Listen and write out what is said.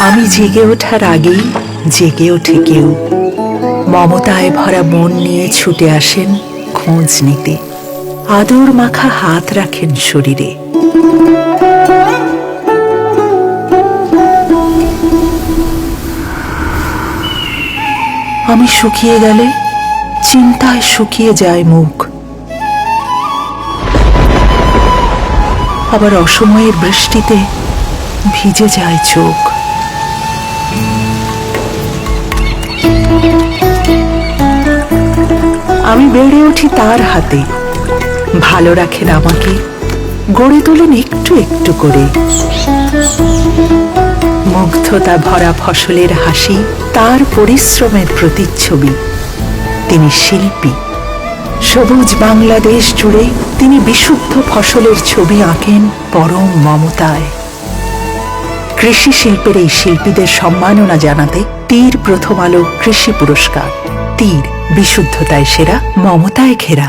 আমি জেগে ওঠার আগেই জেগে ওঠে কেউ, মমতায় ভরা মন নিয়ে ছুটে আসেন খোঁজ নিতে, আদর মাখা হাত রাখেন শরীরে। আমি শুকিয়ে গেলে চিন্তায় শুকিয়ে যায় মুখ, আবার অসময়ের বৃষ্টিতে ভিজে যায় চোখ। আমি বেড়ে উঠি তার হাতে, ভালো রাখেন আমাকে, গড়ে তোলেন একটু একটু করে। মুগ্ধতা ভরা ফসলের হাসি তার পরিশ্রমের প্রতিচ্ছবি। তিনি শিল্পী। সবুজ বাংলাদেশ জুড়ে তিনি বিশুদ্ধ ফসলের ছবি আঁকেন পরম মমতায়। কৃষি শিল্পের এই শিল্পীদের সম্মাননা জানাতে তীর প্রথম আলো কৃষি পুরস্কার। তীর, বিশুদ্ধতায় সেরা, মমতায় ঘেরা।